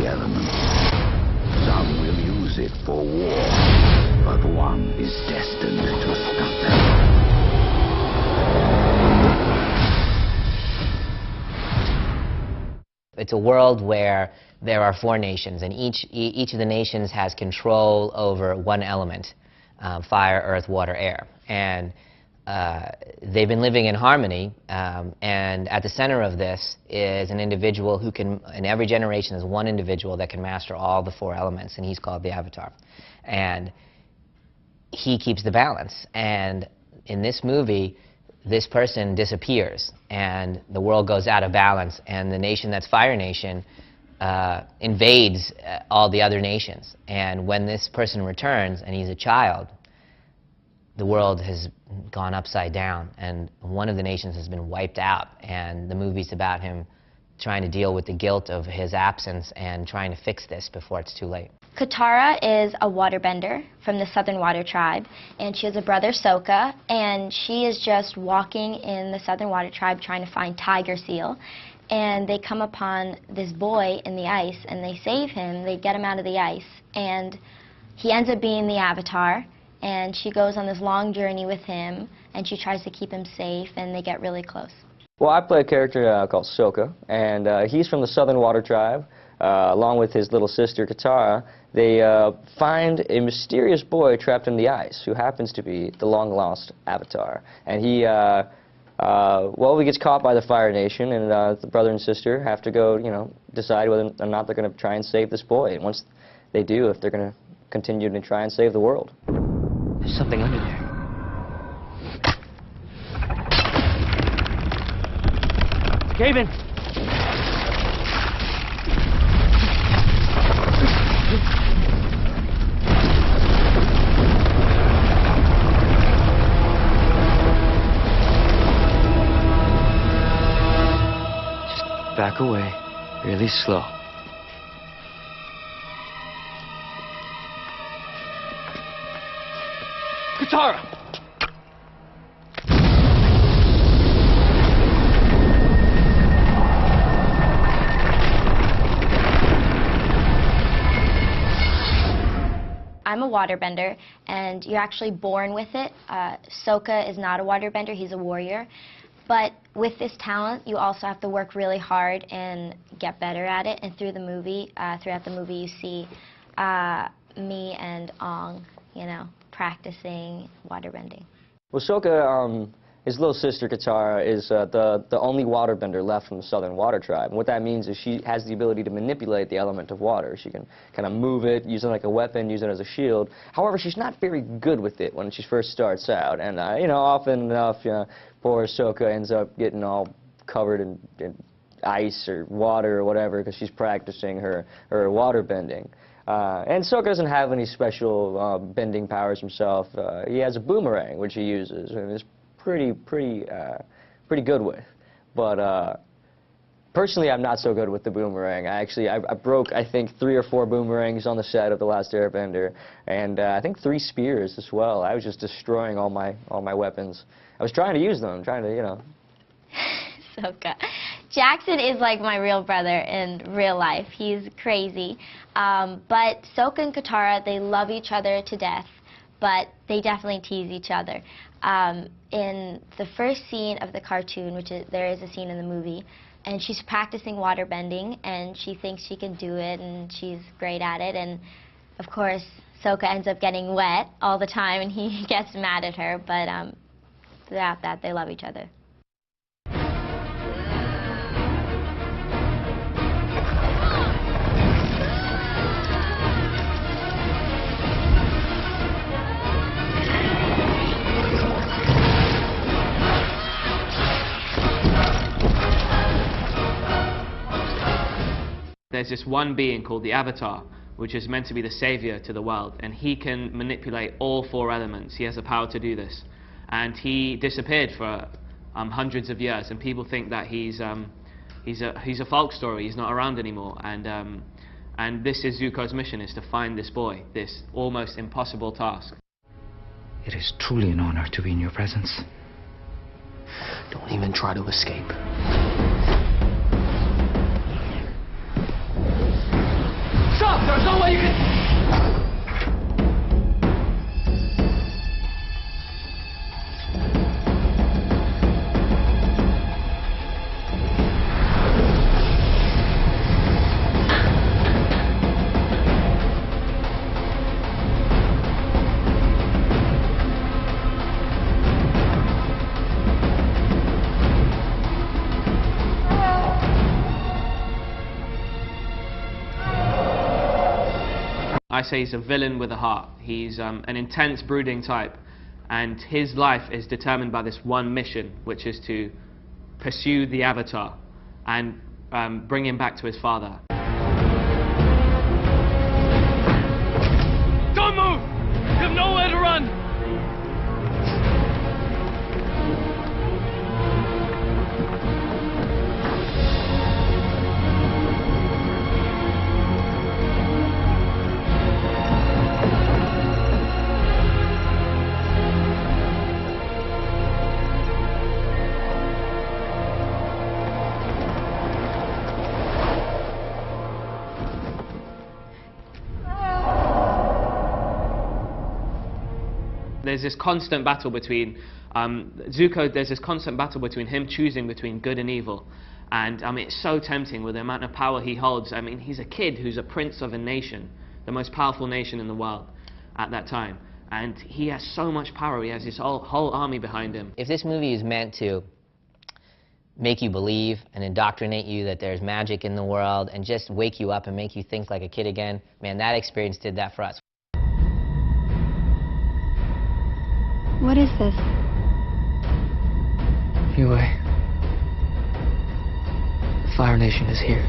the element. Some will use it for war, but one is destined to stop them. It's a world where there are 4 nations, and each of the nations has control over one element, fire, earth, water, air. And they've been living in harmony, and at the center of this is an individual who can, in every generation, there's one individual that can master all the 4 elements, and he's called the Avatar. And he keeps the balance. And in this movie, this person disappears, and the world goes out of balance, and the nation that's Fire Nation invades all the other nations. And when this person returns, and he's a child, the world has gone upside down, and one of the nations has been wiped out, and the movie's about him trying to deal with the guilt of his absence and trying to fix this before it's too late. Katara is a waterbender from the Southern Water Tribe, and she has a brother, Sokka, and she is just walking in the Southern Water Tribe trying to find tiger seal, and they come upon this boy in the ice, and they save him, they get him out of the ice, and he ends up being the Avatar, and she goes on this long journey with him, and she tries to keep him safe, and they get really close. Well, I play a character called Sokka, and he's from the Southern Water Tribe. Along with his little sister, Katara, they find a mysterious boy trapped in the ice who happens to be the long-lost Avatar. And he, well, he gets caught by the Fire Nation, and the brother and sister have to go, you know, decide whether or not they're going to try and save this boy. And once they do, if they're going to continue to try and save the world. There's something under there. Cave in. Just back away, really slow. Katara! I'm a waterbender, and you're actually born with it. Sokka is not a waterbender, he's a warrior. But with this talent, you also have to work really hard and get better at it. And through the movie, throughout the movie, you see me and Ong, you know, practicing waterbending. Well, Sokka, his little sister Katara is the only waterbender left from the Southern Water Tribe. And what that means is she has the ability to manipulate the element of water. She can kind of move it, use it like a weapon, use it as a shield. However, she's not very good with it when she first starts out. And, you know, often enough, poor Sokka ends up getting all covered in ice or water or whatever because she's practicing her waterbending. And Sokka doesn't have any special bending powers himself. He has a boomerang, which he uses, and is pretty good with. But personally, I'm not so good with the boomerang. I broke, I think, 3 or 4 boomerangs on the set of The Last Airbender, and I think 3 spears as well. I was just destroying all my weapons. I was trying to use them, trying to, you know. Sokka. Jackson is like my real brother in real life. He's crazy. But Sokka and Katara, they love each other to death, but they definitely tease each other. In the first scene of the cartoon, there is a scene in the movie, and she's practicing waterbending, and she thinks she can do it, and she's great at it, and of course, Sokka ends up getting wet all the time, and he gets mad at her, but throughout that, they love each other. There's this one being called the Avatar, which is meant to be the savior to the world, and he can manipulate all 4 elements. He has the power to do this. And he disappeared for hundreds of years, and people think that he's a folk story, he's not around anymore. And this is Zuko's mission, is to find this boy, this almost impossible task. It is truly an honor to be in your presence. Don't even try to escape. I say he's a villain with a heart. He's an intense, brooding type, and his life is determined by this one mission, which is to pursue the Avatar and bring him back to his father. Don't move! You have nowhere to run! There's this constant battle between Zuko. There's this constant battle between him choosing between good and evil, and I mean it's so tempting with the amount of power he holds. I mean he's a kid who's a prince of a nation, the most powerful nation in the world at that time, and he has so much power. He has his whole army behind him. If this movie is meant to make you believe and indoctrinate you that there's magic in the world and just wake you up and make you think like a kid again, man, that experience did that for us. What is this? Anyway, the Fire Nation is here.